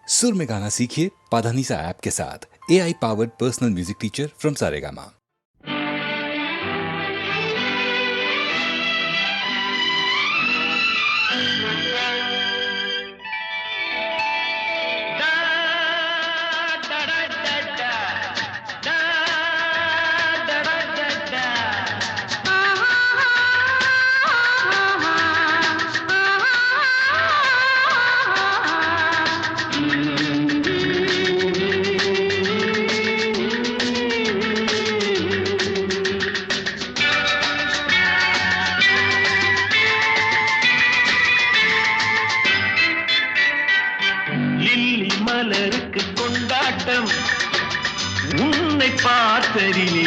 सुर में गाना सीखिए पाधानीसा ऐप के साथ। AI powered personal music teacher from Saregama. மலருக்கு கொண்டாட்டம் உன்னை பார்த்ததிலே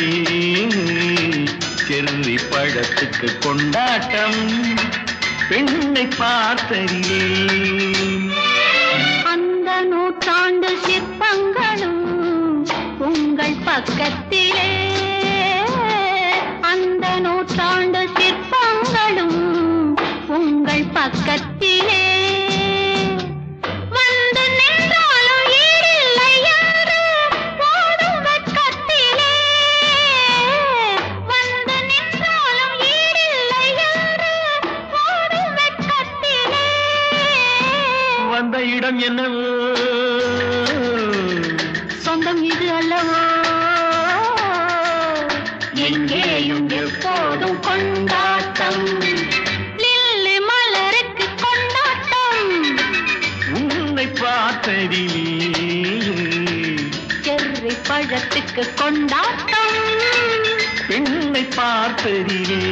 செர்ரி பழத்துக்கு கொண்டாட்டம் பெண்ணை பார்த்ததிலே அந்த நூற்றாண்டு சிற்பங்களும் உங்கள் பக்கத்திலே அந்த நூற்றாண்டு சிற்பங்களும் உங்கள் பக்கத்திலே வந்த இடம் என்னவோ சொந்தம் இது அல்லவோ எங்கேயும் எப்போதும் கொண்டாட்டம் லில்லி மலருக்கு கொண்டாட்டம் உன்னை பார்த்ததிலே செர்ரி பழத்துக்கு கொண்டாட்டம் பெண்ணை பார்த்ததிலே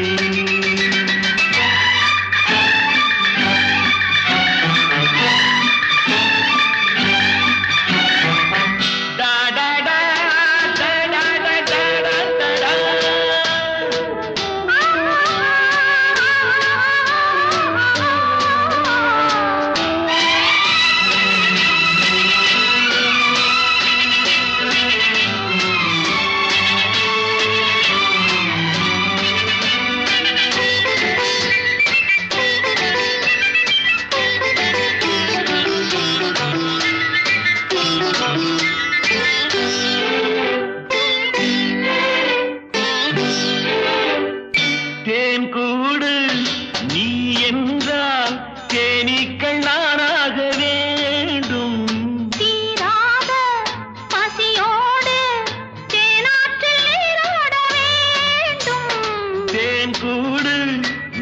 கூடு நீ என்றால் தேனீக்கள் நானாக வேண்டும் தீராத பசியோடு தேனாற்றில் நீராட வேண்டும் தேன் கூடு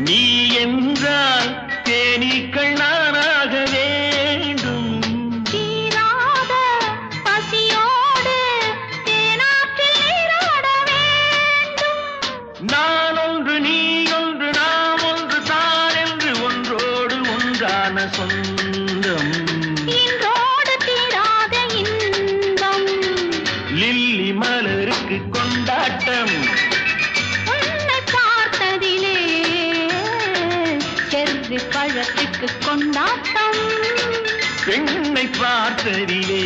நீ என்றால் தேனீக்கள் நானாக வேண்டும் தீராத பசியோடு தேனாற்றில் நீராட வேண்டும் நான் ஒன்று நீ சொந்தம் இன்றோடு தீராத இன்பம் லில்லி மலருக்கு கொண்டாட்டம் உன்னை பார்த்ததிலே செர்ரி பழத்துக்கு கொண்டாட்டம் பெண்ணை பார்த்ததிலே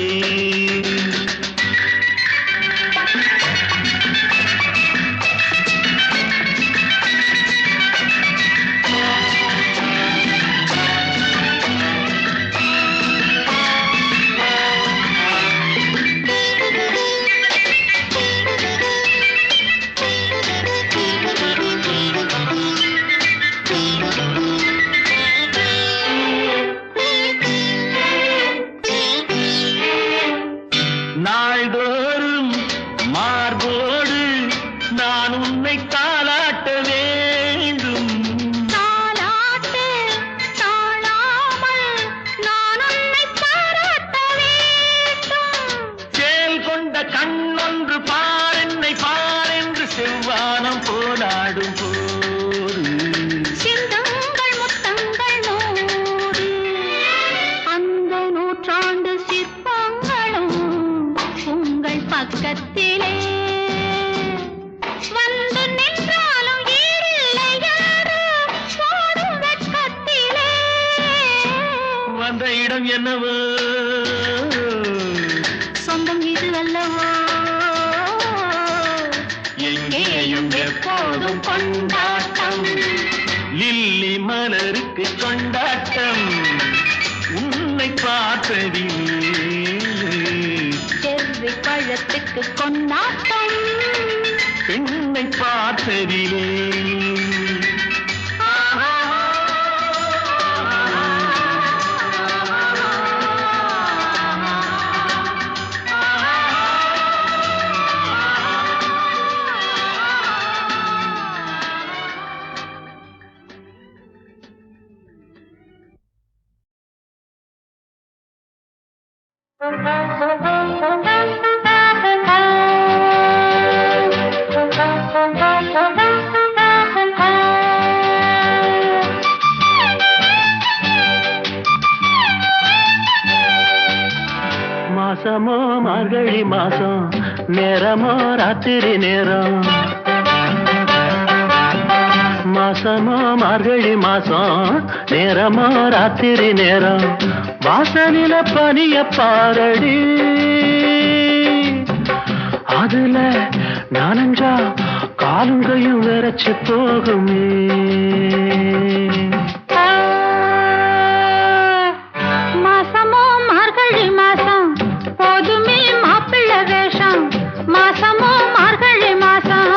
நாள்தோறும் மார்போடு நான் உன்னை தாலாட்ட வேண்டும் தாலாட்டு தாழாமல் நான் உன்னை பாராட்ட வேண்டும் சேல் கொண்ட கண்ணொன்று பாரென்னை பாரென்று செவ்வானம் போராடும் போது சிந்தங்கள் முத்தங்கள் நூறு அந்த நூற்றாண்டு சிற்பங்களும் உங்கள் பக்கத்திலே வந்து நின்றாலும் ஈடில்லை யாரோ போடும் வெட்கத்திலே வந்த இடம் என்னவோ சொந்தம் இது அல்லவோ எங்கேயும் எப்போதும் கொண்டாட்டம் லில்லி மலருக்கு கொண்டாட்டம் உன்னை பார்த்ததிலே பழத்துக்கு கொண்டாட்டம் பெண்ணை பார்த்ததிலே மாசமோ மார்கழி மாசம் நேரமோ ராத்திரி நேரம் மாசமோ மார்கழி மாசம் நேரமோ ராத்திரி நேரம் வாசனில பனிய பாரடி அதுல நானஞ்சா காலுங்கையும் விரைச்சு போகுமே மாசமோ மார்கழி மாசம் போதுமே மாப்பிள்ளை வேஷம் மாசமோ மார்கழி மாசம்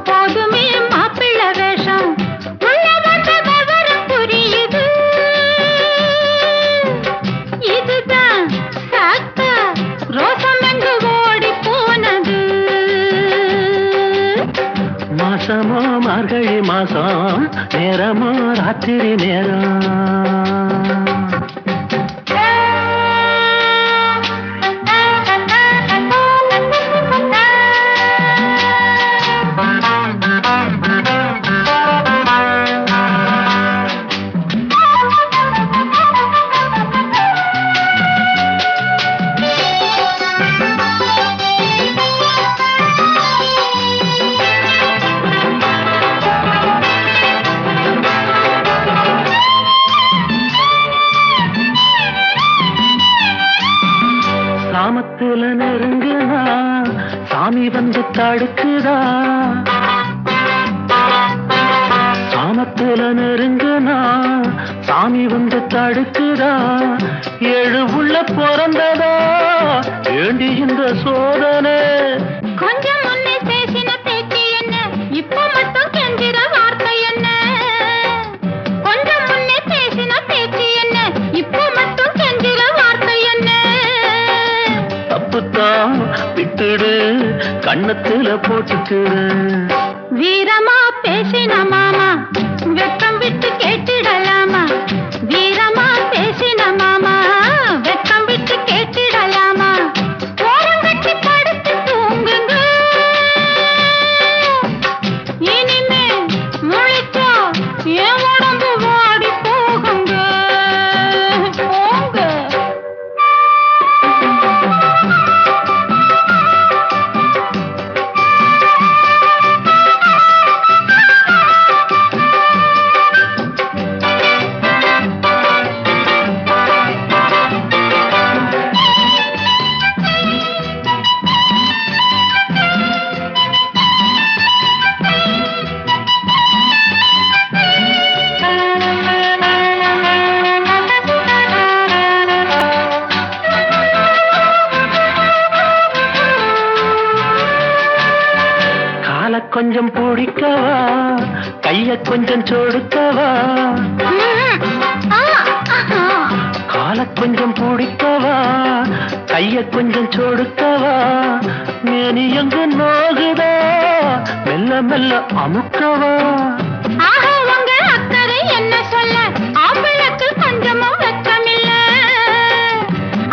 போதுமே மாப்பிள்ளை வேஷம் உள்ள வந்த விவரம் புரியுது இதுதான் சாக்கா ரோசம் எங்கு ஓடி போனது மாசமோ மார்கழி மாசம் நேரமோ ராத்திரி நேரம் சாமத்துல நெருங்குதா சாமி வந்து தடுக்குதா சாமத்துல நெருங்குனா சாமி வந்து தடுக்குதா ஏழு உள்ள பிறந்ததா வேண்டி இந்த சோதனை கொஞ்சம் முன்னே பேசின பேச்சு என்ன இப்ப மட்டும் கெஞ்சிற வார்த்தை என்ன கொஞ்சம் முன்னே பேசின பேச்சு என்ன இப்ப மட்டும் கெஞ்சிற வார்த்தை என்ன தப்புத்தான் விட்டுடு கண்ணத்துல போட்டுக்கிடு வீரமா பேசின மாமா வெட்கம் விட்டு கேட்டிடலாமா வீரமா பேசின மாமா வெட்கம் விட்டு கேட்டிடலாமா ஓரம் கட்டி படுத்து தூங்குங்க இனிமே முழிச்சா என் உடம்பு வாடி போகுங்க போங்க கொஞ்சம் பிடிக்கவா கைய கொஞ்சம் சொடுக்கவா கால கொஞ்சம் பிடிக்கவா கைய கொஞ்சம் சொடுக்கவா மேனி எங்கு நோகுதா மெல்ல மெல்ல அமுக்கவா என்ன சொல்ல ஆப்பிளுக்கு கொஞ்சமும் வெட்கமில்ல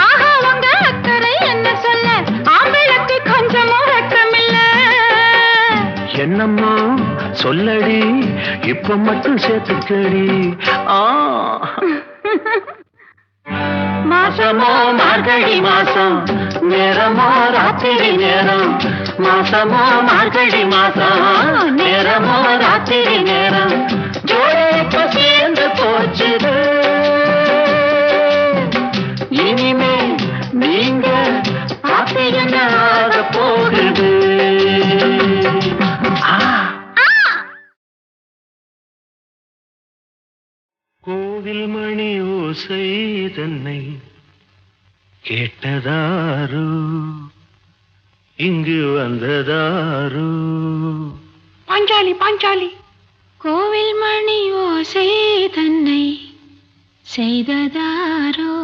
ஆஹா உங்க அக்கறை என்ன சொல்ல ஆப்பிளுக்கு கொஞ்சமும் வெட்கமில்ல என்னம்மா சொல்லடி இப்ப மட்டும் சேர்த்துக்கடி மாசமோ மார்கழி மாசம் நேரமோ ராத்திரி நேரம் மாசமோ மார்கழி மாசம் நேரமோ ராத்திரி நேரம் ஜோடிப்ப சேர்ந்து போச்சுது இனிமே நீங்க பார்த்தீங்கன்னா ஆக போகுது கோவில் மணி ஓசை தன்னை கேட்டதாரோ இங்கு வந்ததாரோ பாஞ்சாலி பாஞ்சாலி கோவில் மணி ஓசை தன்னை செய்ததாரோ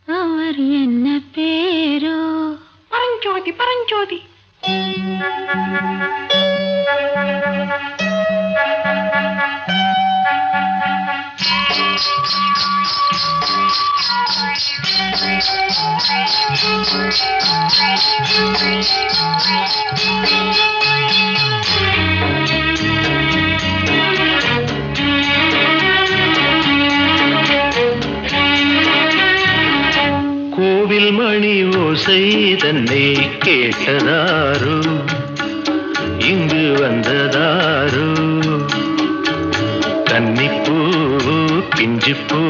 அவர் என்ன பேரோ பரஞ்சோதி பரஞ்சோதி கோவில் மணி ஓசை தன்னை கேட்டதாரோ இங்கு வந்ததாரோ கன்னிப்பூ பிஞ்சுப்பூ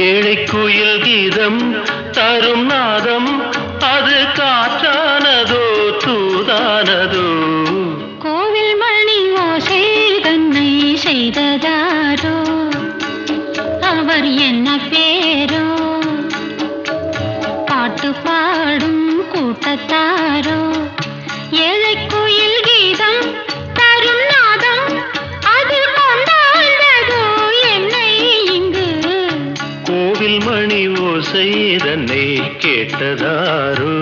ஏழை குயில் கீதம் தரும் நாதம் அது காற்றானதோ தூதானதோ கோவில் மணி ஓசை தன்னை செய்ததாரோ அவர் என்ன பேரோ பாட்டு பாடும் கூட்டத்தாரோ ஏழை குயில் கீதம் தரும் நாதம் அது கொண்டாண்டதோ என்னை இங்கு கோவில் மணி ஓசை தன்னை கேட்டதாரோ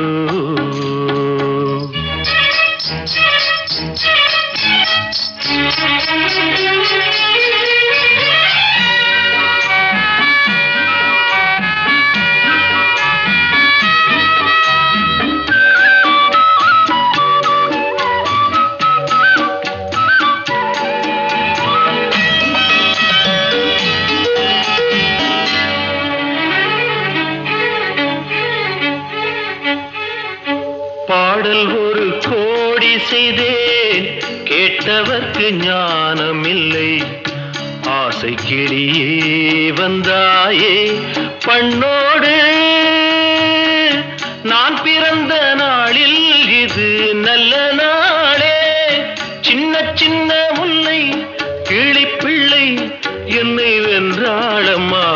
பாடல் ஒரு கோடி செய்தேன் கேட்டவர்க்கு ஞானமில்லை ஆசை கிளியே வந்தாயே பண்ணோடு நான் பிறந்த நாளில் இது நல்ல நாளே சின்ன சின்ன முல்லை கிளிப்பிள்ளை என்னை வென்றாளம்மா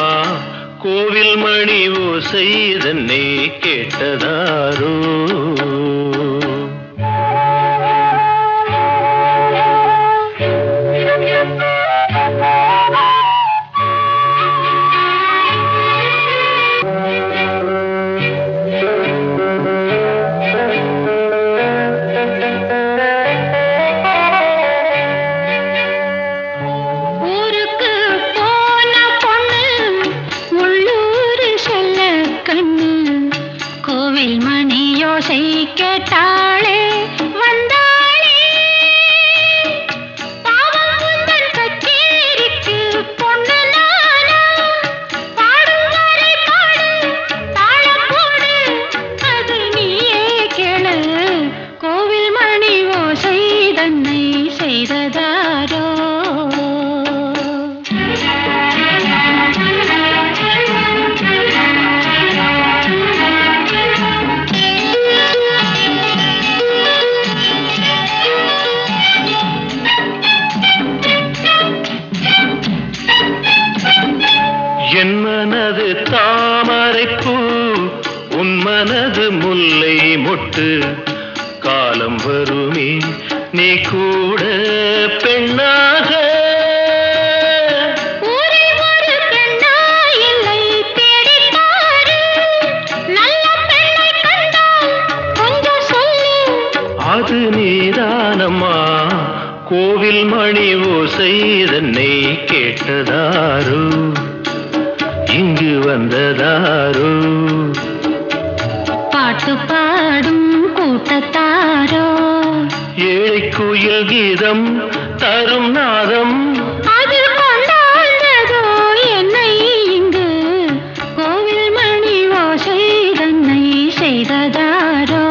கோவில் மணி ஓசை தன்னை கேட்டதாரோ ஊருக்கு போன பொண்ணு உள்ளூர் செல்ல கண்ணு கோவில் மணி யோசை கேட்டாளே வந்தாளே பாவம் உந்தன் கச்சேரிக்கு பொண்ணு நானா பாடும் வரை பாடு தாளம் போடு அது நீயே கேளு கோவில் மணி ஓசை தன்னை செய்ததாரோ என் மனது தாமரைப்பூ உன் மனது முல்லை மொட்டு காலம் வருமே நீ கூட பெண்ணாக ஊரில் ஒரு பெண்ணா இல்லை தேடிப் பாரு நல்ல பெண்ணை கண்டால் கொஞ்சம் சொல்லு அது நீதானம்மா கோவில் மணி ஓசை தன்னை கேட்டதாரோ இங்கு வந்ததாரோ பாட்டு பாடும் கூட்டத்தாரோ ஏழை குயில் கீதம் தரும் நாதம் அது கொண்டாண்டதோ என்னை இங்கு கோவில் மணி ஓசை தன்னை செய்ததாரோ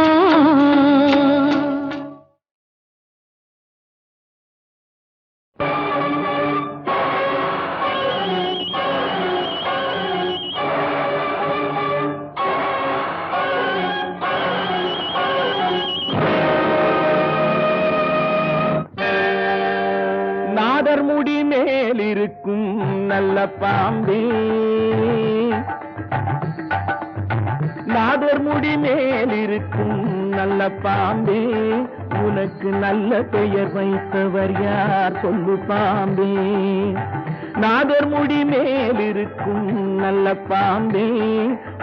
நாதர் முடி மேலிருக்கும் நல்ல பாம்பே நாத நாதர் முடி மேல் இருக்கும் நல்ல பாம்பே உனக்கு நல்ல பெயர் வைத்தவர் யார் சொல்லு பாம்பே நாதர் முடி மேல் இருக்கும் நல்ல பாம்பே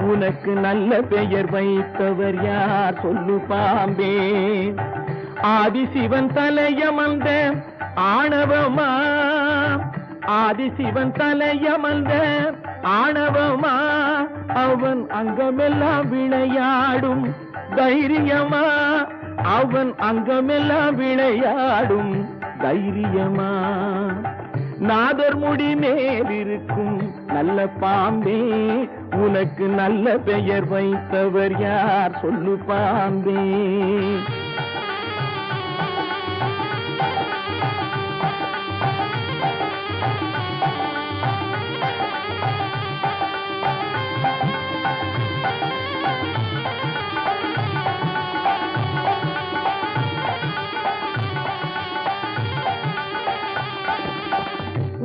உனக்கு நல்ல பெயர் வைத்தவர் யார் சொல்லு பாம்பே ஆதிசிவன் தலையமர்ந்த ஆணவமா ஆதிசிவன் தலையமர்ந்த ஆணவமா அவன் அங்கமெல்லாம் விளையாடும் தைரியமா அவன் அங்கமெல்லாம் விளையாடும் தைரியமா நாதர் முடி மேல் இருக்கும் நல்ல பாம்பே உனக்கு நல்ல பெயர் வைத்தவர் யார் சொல்லு பாம்பே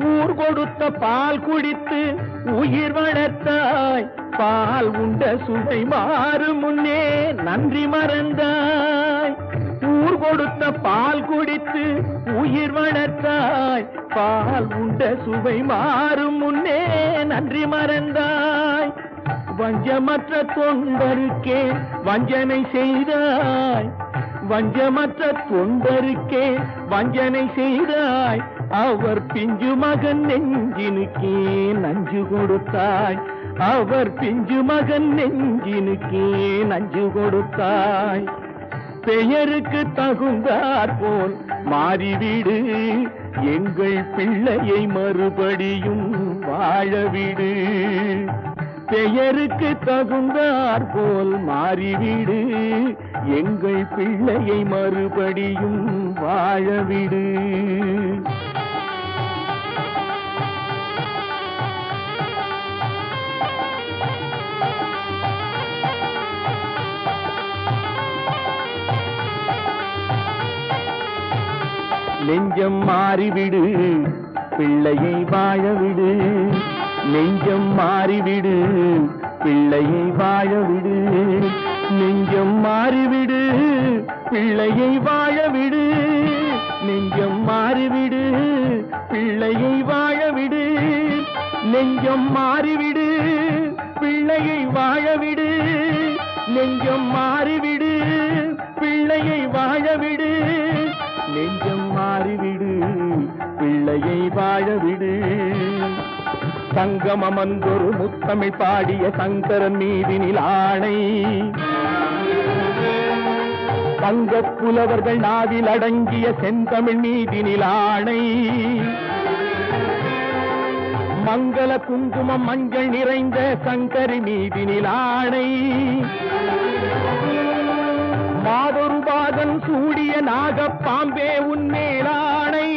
ஊர் கொடுத்த பால் குடித்து உயிர் வளர்த்தாய் பால் உண்ட சுவை மாறும் முன்னே நன்றி மறந்தாய் ஊர் கொடுத்த பால் குடித்து உயிர் வளர்த்தாய் பால் உண்ட சுவை மாறும் முன்னே நன்றி மறந்தாய் வஞ்சமற்ற தொண்டருக்கே வஞ்சனை செய்தாய் வஞ்சமற்ற தொண்டருக்கே வஞ்சனை செய்தாய் அவர் பிஞ்சு மகன் நெஞ்சினுக்கே நஞ்சு கொடுத்தாய் அவர் பிஞ்சு மகன் நெஞ்சினுக்கே நஞ்சு கொடுத்தாய் பெயருக்கு தகுந்தாற் போல் மாறிவிடு எங்கள் பிள்ளையை மறுபடியும் வாழவிடு பெயருக்கு தகுந்தாற் போல் மாறிவிடு எங்கள் பிள்ளையை மறுபடியும் வாழவிடு நெஞ்சம் மாறிவிடு பிள்ளையை வாழவிடு நெஞ்சம் மாறிவிடு பிள்ளையை வாழவிடு நெஞ்சம் மாறிவிடு பிள்ளையை வாழவிடு நெஞ்சம் மாறிவிடு பிள்ளையை வாழவிடு நெஞ்சம் மாறிவிடு பிள்ளையை வாழவிடு நெஞ்சம் மாறிவிடு பிள்ளையை வாழவிடு நெஞ்சம் மாறிவிடு பிள்ளையை வாழவிடு சங்கமமந்தொரு முத்தமிழ் பாடிய சங்கரன் மீதினில் ஆணை தங்கப் புலவர்கள் நாவில் அடங்கிய செந்தமிழ் மீதினில் ஆணை மங்கள குங்குமம் மஞ்சள் நிறைந்த சங்கரி மீதினில் ஆணை மாதொரு பாதன் சூடிய நாகப்பாம்பே உன்மேலாணை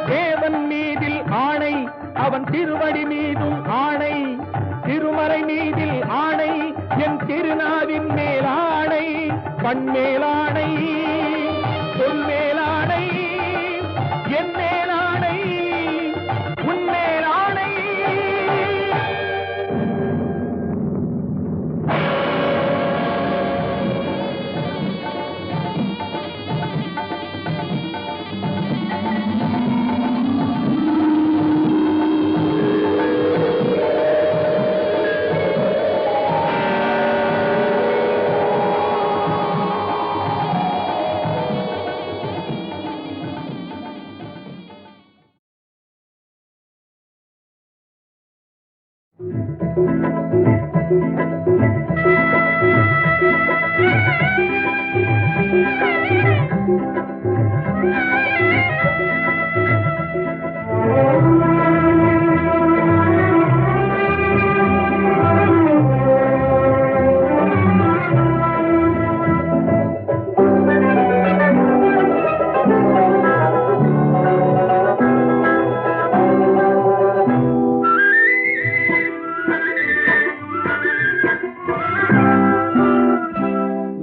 தேவன் மீதில் ஆணை அவன் திருவடி மீதும் ஆணை திருமறை மீதில் ஆணை என் திருநாவின் மேலாணை கண்மேலாணை பொன்மேலாணை என் மேலாணை உன்மேலாணை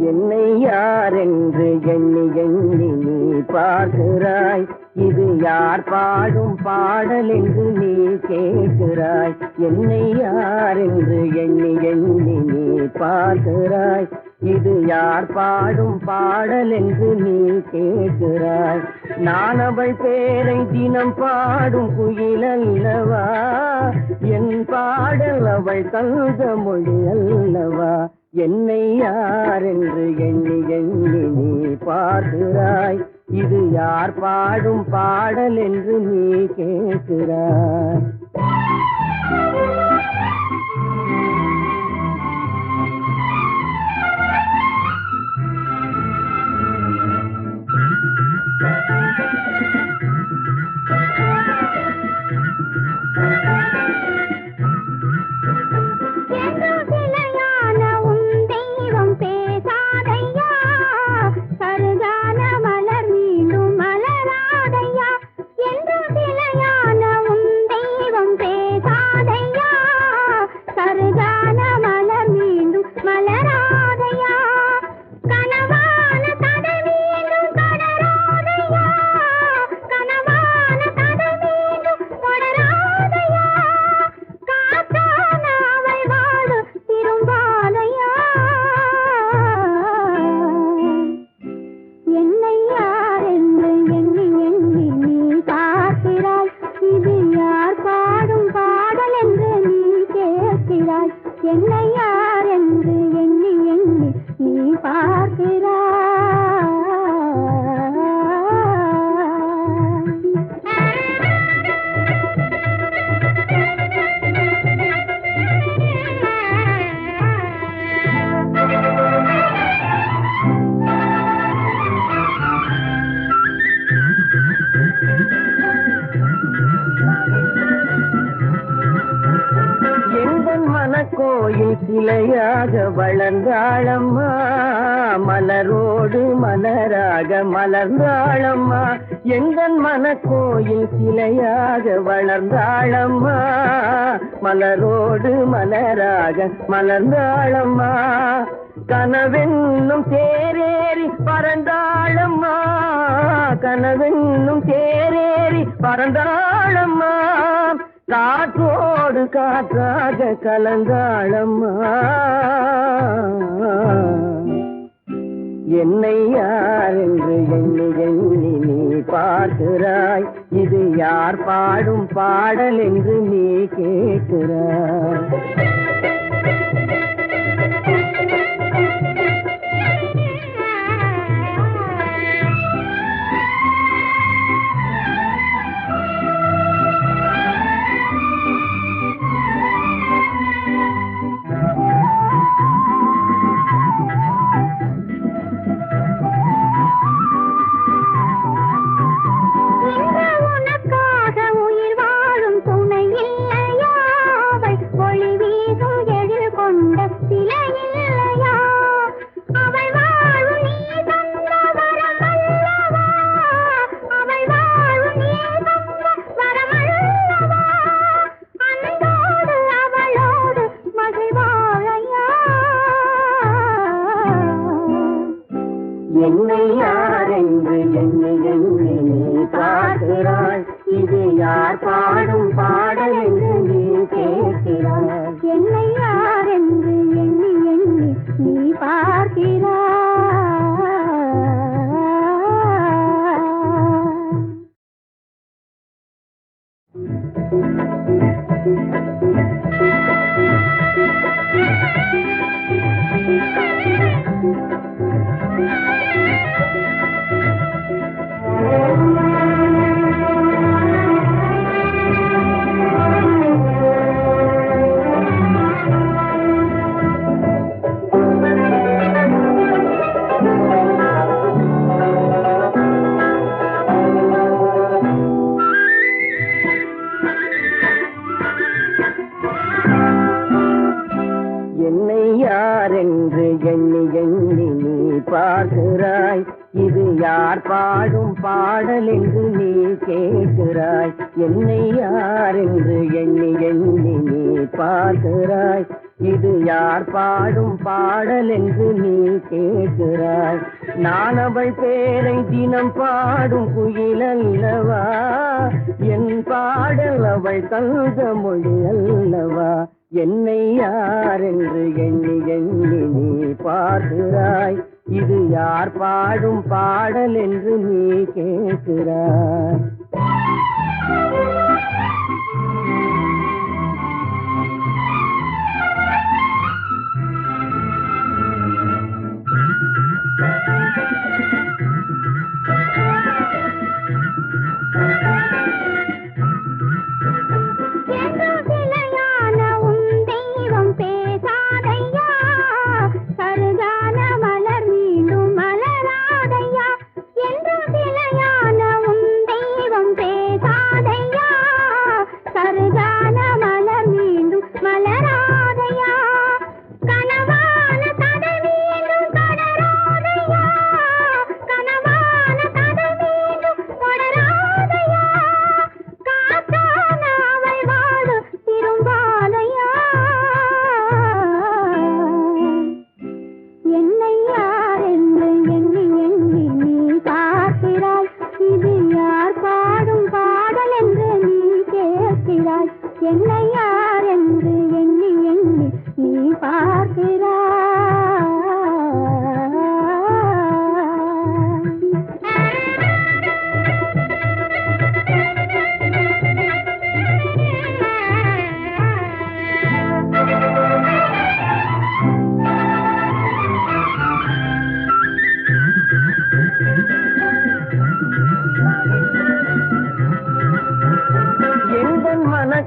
என்னை யார் என்று எண்ணி எண்ணி நீ பார்க்கிறாய் இது யார் பாடும் பாடல் என்று நீ கேட்கிறாய். என்னை யார் என்று எண்ணி எண்ணி நீ பார்க்கிறாய். இது யார் பாடும் பாடல் என்று நீ கேட்கிறாய். நான் அவள் பேரை தினம் பாடும் குயில் அல்லவா, என் பாடல் அவள் தந்த மொழி அல்லவா. என்னை யார் என்று எண்ணி எண்ணி நீ பார்க்கிறாய். இது யார் பாடும் பாடல் என்று நீ கேட்கிறாய். கோயில் சிலையாக வளர்ந்தாளம்மா, மலரோடு மலராக மலர்ந்தாளம்மா. எங்கள் மனக்கோயில் சிலையாக வளர்ந்தாளம்மா, மலரோடு மலராக மலர்ந்தாளம்மா. கனவென்னும் தேரேறி பறந்தாளம்மா, கனவென்னும் தேரேறி பறந்தாளம்மா. காற்றோடு காற்றாக கலந்தாளம்மா. என்னை யார் என்று எண்ணி எண்ணி நீ பார்க்கிறாய். இது யார் பாடும் பாடல் என்று நீ கேட்கிறாய். என்னை யார் என்று எண்ணி எண்ணி நீ பார்க்கிறாய். இது யார் பாடும் பாடல் என்று நீ கேட்கிறாய். என்னை யார் என்று எண்ணி எண்ணி நீ பார்க்கிறாய். என்னை யார் என்று எண்ணி எண்ணி நீ பார்க்கிறாய். இது யார் பாடும் பாடல் என்று நீ கேட்கிறாய். என்னை யார் என்று எண்ணி எண்ணி நீ பார்க்கிறாய். இது யார் பாடும் பாடல் என்று நீ கேட்கிறாய். நான் அவள் பேரை தினம் பாடும் குயில் அல்லவா, என் பாடல் அவள் தந்த மொழி அல்லவா. என்னை யார் என்று எண்ணி எண்ணி நீ பார்க்கிறாய். இது யார் பாடும் பாடல் என்று நீ கேட்கிறாய். என்னை யார் என்று எண்ணி எண்ணி நீ பார்க்கிறாய்.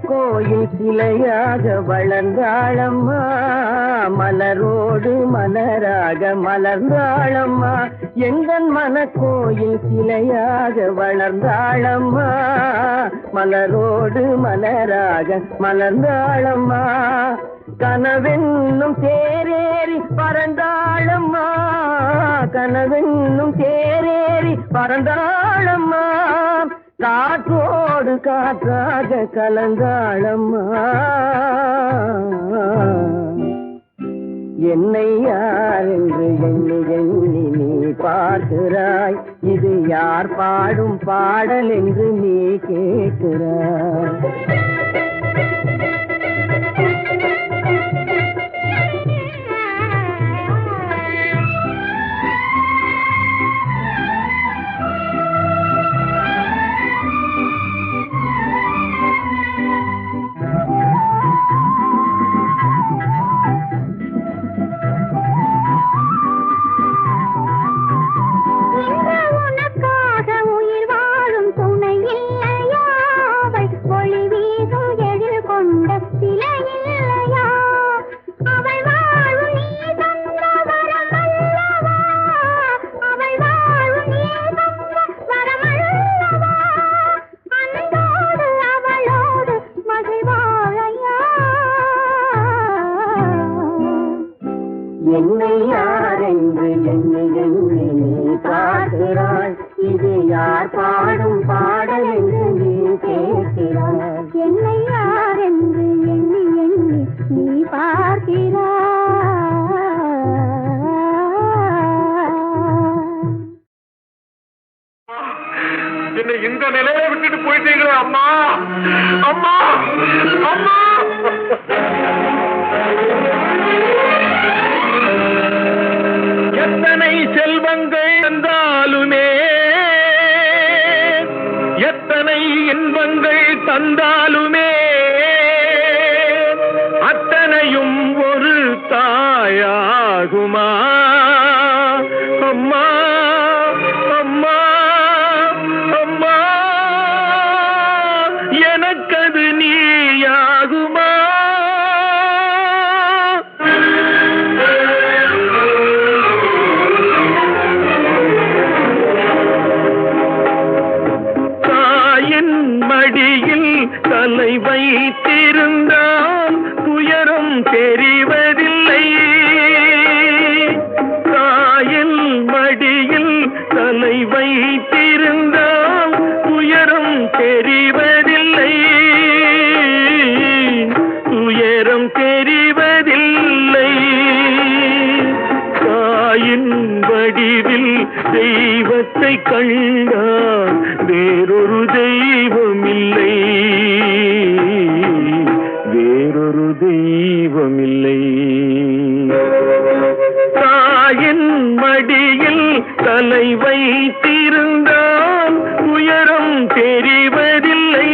கோயில் சிலையாக வளர்ந்தாளம்மா, மலரோடு மலராக மலர்ந்தாளம்மா. எங்கள் மனக்கோயில் சிலையாக வளர்ந்தாளம்மா, மலரோடு மலராக மலர்ந்தாளம்மா. கனவென்னும் தேரேறி பறந்தாளம்மா, கனவென்னும் தேரேறி பறந்தாளம்மா. காற்றோடு காற்றாக கலந்தாளம்மா. என்னை யார் என்று எண்ணி எண்ணி நீ பார்க்கிறாய். இது யார் பாடும் பாடல் என்று நீ கேட்கிறாய். என்னை யார் என்று எண்ணி எண்ணி நீ பார்க்கிறாய். இது யார் பாடும் பாடல் என்று நீ கேட்கிறாய். என்னை யார் என்று எண்ணி எண்ணி நீ பார்க்கிறாய். என்னை இந்த நிலையை விட்டுட்டு போயிட்டீங்களா அம்மா, அம்மா, அம்மா. எத்தனை செல்வங்கள் தந்தாலுமே, எத்தனை இன்பங்கள் தந்தாலுமே, அத்தனையும் ஒரு தாயாகுமா அம்மா, அம்மா, அம்மா. எனக்கது நீயாகுமா? மடியில் தலை வைத்திருந்தால் துயரம் தெரிவதில்லை. தாயின் மடியில் தலை வைத்திருந்தால் துயரம் தெரிவதில்லை, துயரம் தெரிவதில்லை. வடிவில் தெய்வத்தை கண்டார், வேறொரு தெய்வம் இல்லை, வேறொரு தெய்வம் இல்லை. தாயின் மடியில் தலை வைத்திருந்தால் உயரம் தெரிவதில்லை.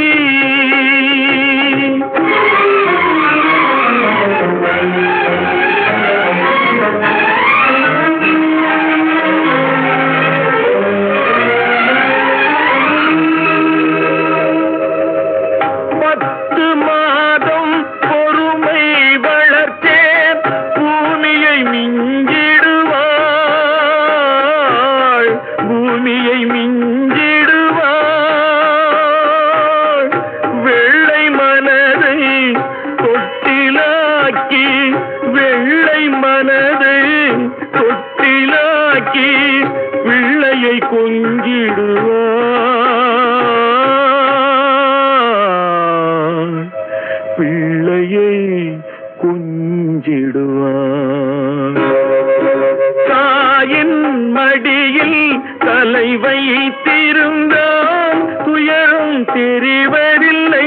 பிள்ளையை கொஞ்சிடுவார், பிள்ளையை கொஞ்சிடுவார். தாயின் மடியில் தலை வைத்திருந்தால் துயரம் தெரிவதில்லை.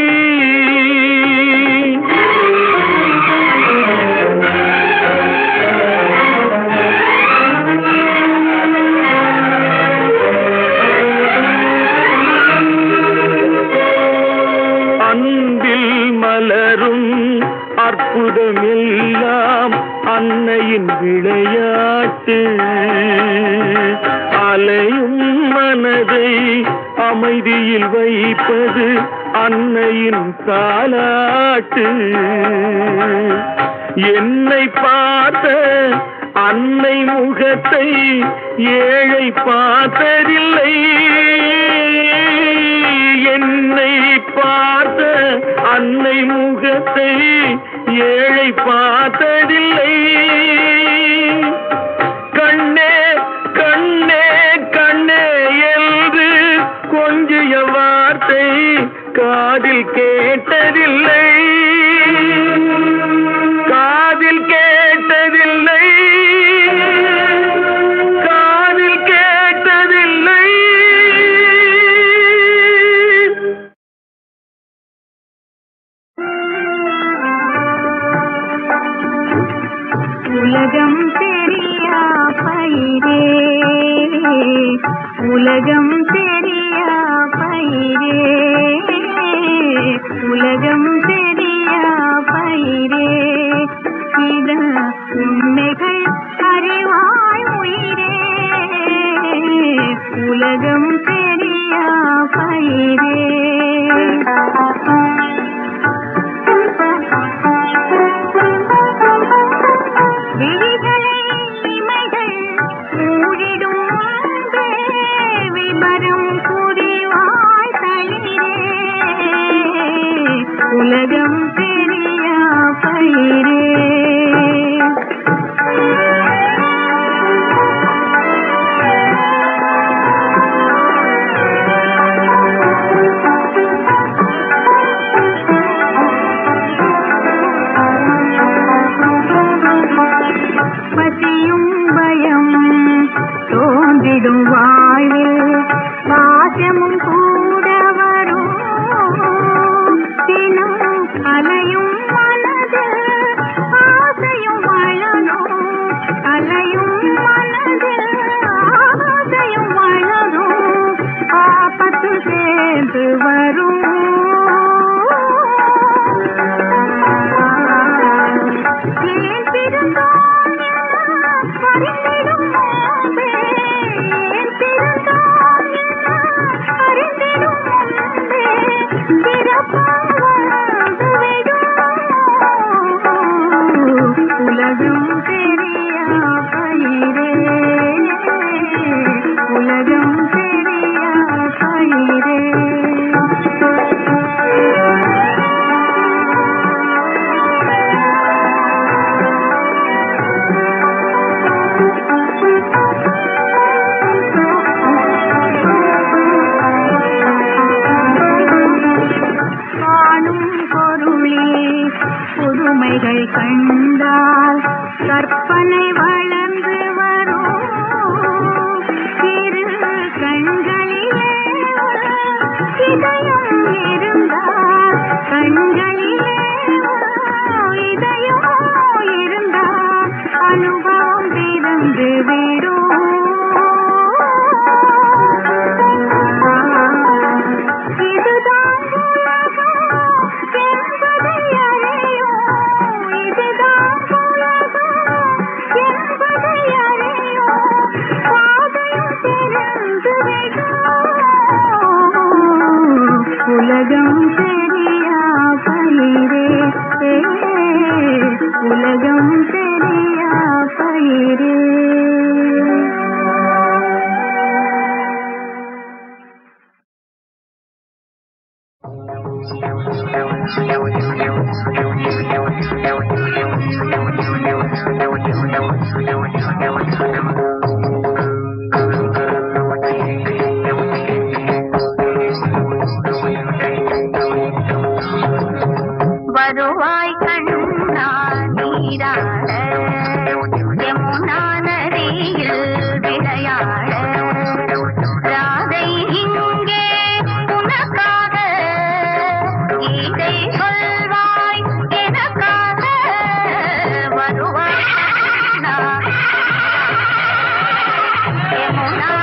அற்புதம் எல்லாம் அன்னையின் விளையாட்டு, அலையும் மனதை அமைதியில் வைப்பது அன்னையின் தாலாட்டு. என்னை பார்த்த அன்னை முகத்தை ஏழை பார்த்ததில்லை, என்னை பார்த்த அன்னை முகத்தை ஏழை பார்த்ததில்லை. கண்ணே கண்ணே கண்ணே என்று கொஞ்சிய வார்த்தை காதில் கேட்டதில்லை, காதில் கேட்டதில்லை, காதில் கேட்டதில்லை. உலகம் தெரியா பயிரே, உலகம் தெரியா பயிரே, உலகம் தெரியா பயிரே, இத உண்மைகள் அறிவாய் உயிரே, உலகம் தெரியா பயிரே. உலகம் தெரியா பயிரே. பசியும் பயம் தோன்றிடும் வாழ்வில் பாசமும் கூட வரும், தினம் அலையும் மனதில் ஆசையும் வளரும், அலையும் மனதில் ஆசையும் வளரும், ஆபத்து சேர்ந்து வரும். ஏன் பிறந்தோம் என அறிந்திடும் போதே, ஏன் பிறந்தோம் என அறிந்திடும் போதே, உலகம் தெரியா பயிரே, உலகம் தெரியா பயிரே. காணும் பொருளில் புதுமைகள் கண்டால் கற்பனை வளர்ந்து வரும், வந்து விடும். இதுதான் உலகம் என்பதை அறியும். இதுதான் உலகம் என்பதை அறியும். பாதையும் தெரிந்துவிடும். உலகம் தெரியா பயிரே, உலகம் தெரியா பயிரே. வருவாய் கண்ணா நீராட, யமுனா நதியில் விளையாட. ராதை இங்கே உனக்காக, கீதை சொல்வாய் எனக்காக. வருவாய் கண்ணா யமுனா.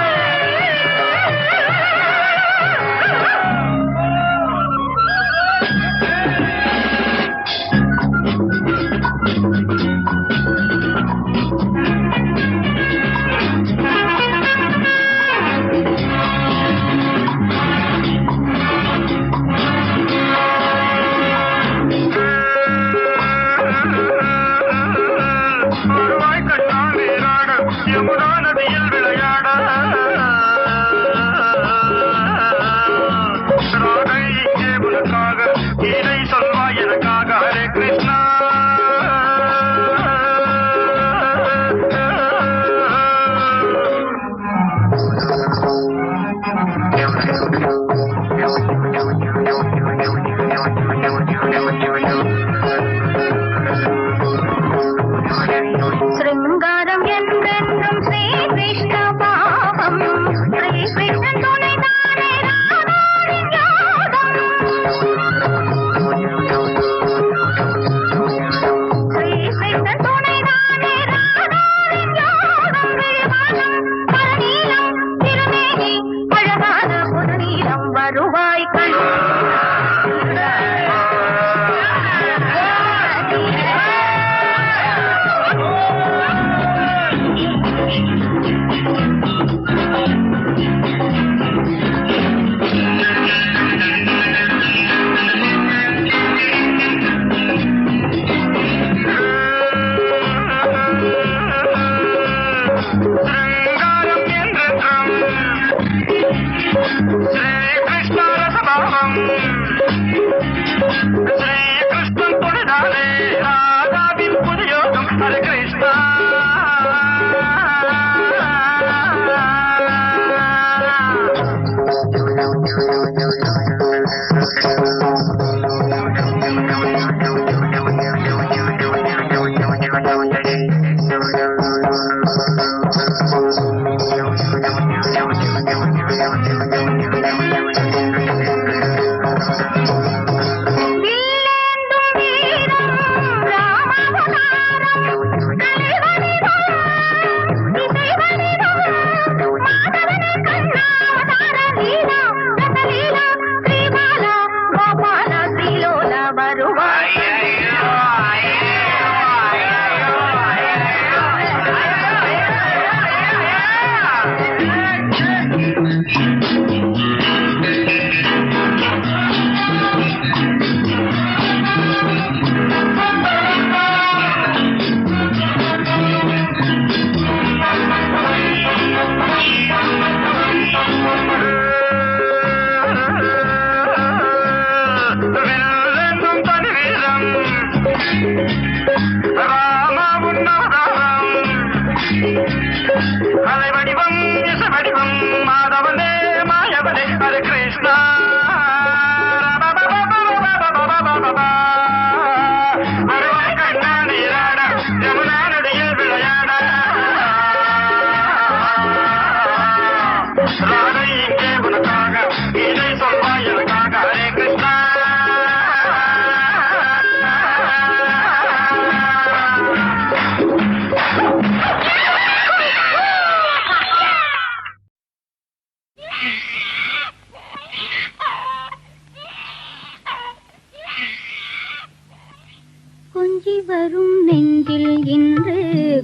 நெஞ்சில் இன்று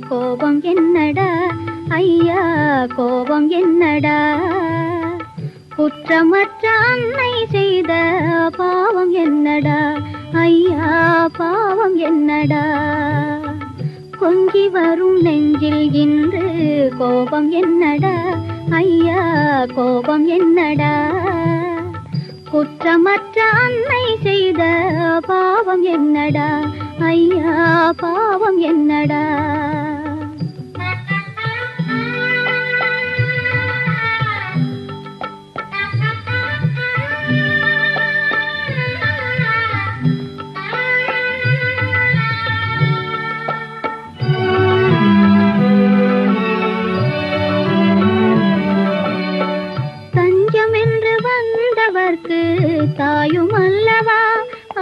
கோபம் என்னடா ஐயா கோபம் என்னடா குற்றமற்ற அன்னை செய்த பாவம் என்னடா ஐயா பாவம் என்னடா கொஞ்சி வரும் நெஞ்சில் இன்று கோபம் என்னடா ஐயா கோபம் என்னடா குற்றமற்ற அன்னை செய்த பாவம் என்னடா ஐயா பாவம் என்னடா தாயும் அல்லவா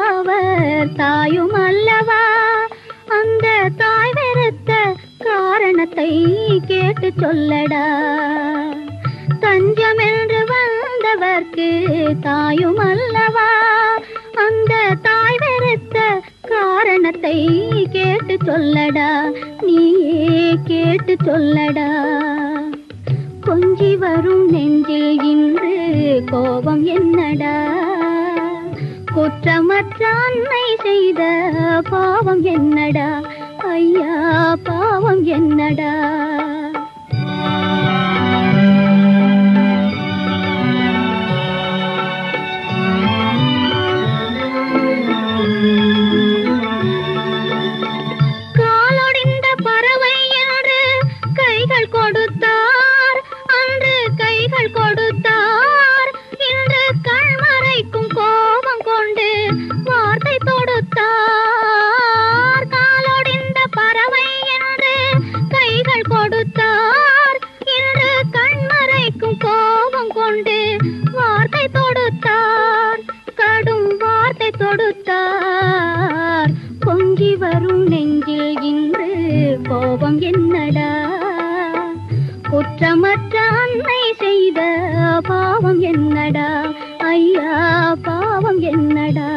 அவர் தாயும் அல்லவா அந்த தாய் வெறுத்த காரணத்தை கேட்டு சொல்லடா தஞ்சம் என்று வந்தவர்க்கு தாயும் அல்லவா அந்த தாய் வெறுத்த காரணத்தை கேட்டு சொல்லடா நீயே கேட்டு சொல்லடா கொஞ்சி வரும் நெஞ்சில் இன்று கோபம் என்னடா குற்றமற்ற அன்னை செய்த பாவம் என்னடா ஐயா பாவம் என்னடா காலொடிந்த பறவை என்று கைகள் கொடுத்தார் அன்று கைகள் கொடுத்தார் இன்று கண்மறைக்கும் கோபம் கொண்டு வார்த்தை தொடுத்தார் காலொடிந்த பறவை என்று கைகள் கொடுத்தார் இன்று கண்மறைக்கும் கோபம் கொண்டு வார்த்தை தொடுத்தார் கடும் வார்த்தை தொடுத்தார் பொங்கி வரும் நெஞ்சில் இன்று கோபம் என்னடா குற்றமற்ற அன்னை செய்த பாவம் என்னடா ஐயா பாவம் என்னடா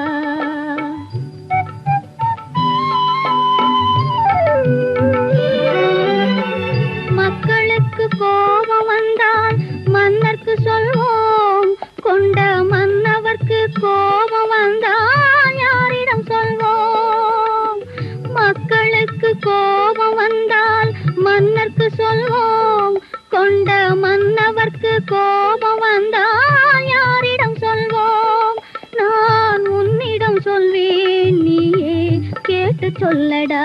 மக்களுக்கு கோபம் வந்தால் மன்னர்க்கு சொல்வோம் கொண்ட மன்னவர்க்கு கோபம் வந்தால் யாரிடம் சொல்வோம் மக்களுக்கு கோபம் வந்தால் மன்னர்க்கு சொல்வோம் கொண்ட மன்னவர்க்கு கோபம் வந்தால் யாரிடம் சொல்வோம் நான் உன்னிடம் சொல்வேன் நீயே கேட்டு சொல்லடா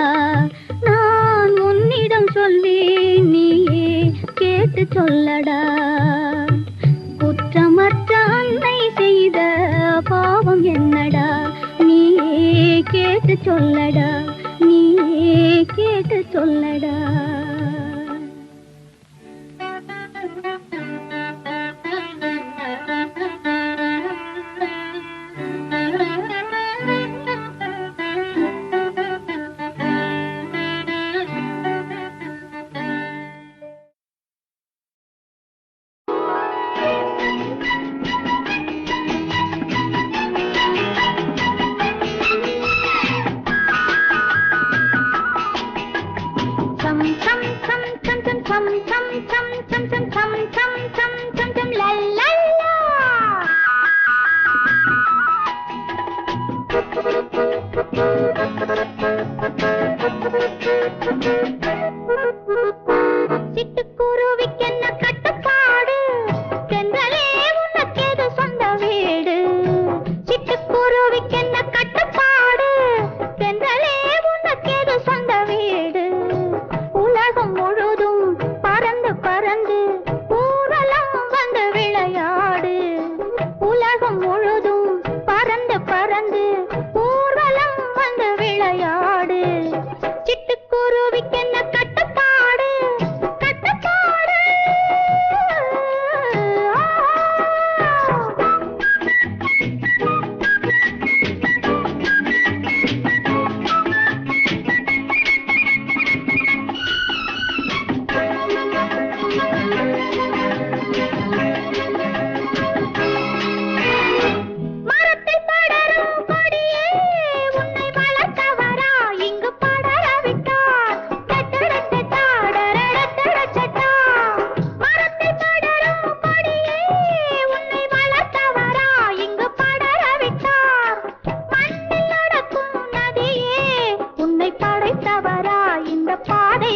நான் உன்னிடம் சொல்வேன் நீயே கேட்டு சொல்லடா குற்றமற்ற அன்னை செய்த பாவம் என்னடா நீயே கேட்டு சொல்லடா நீயே கேட்டு சொல்லடா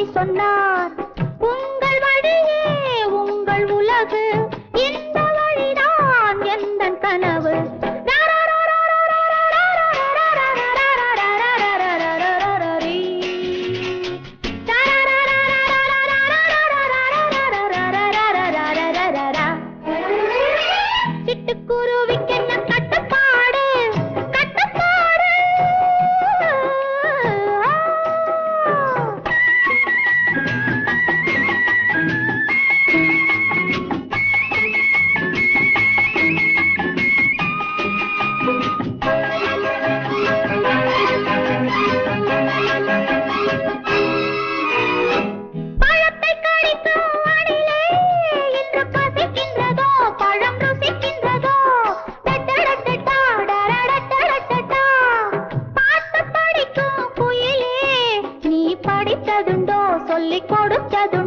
கதை சொன்னார். உங்கள் வழியே உங்கள் உலகு, இந்த வழிதான் எந்தன் கனவு. சிட்டுக்குருவிக்கென்ன கட்டுப்பாடு, கட்டுப்பாடு. பழத்தை கடிக்கும் அணிலே இன்று பசிக்கின்றதோ, பழம் ருசிக்கின்றதோ. டட்டடட்டட்டா, டரடட்டடட்டா. பாட்டு படிக்கும் குயிலே, நீ படித்ததுண்டோ, சொல்லிக் கொடுத்ததுண்டோ.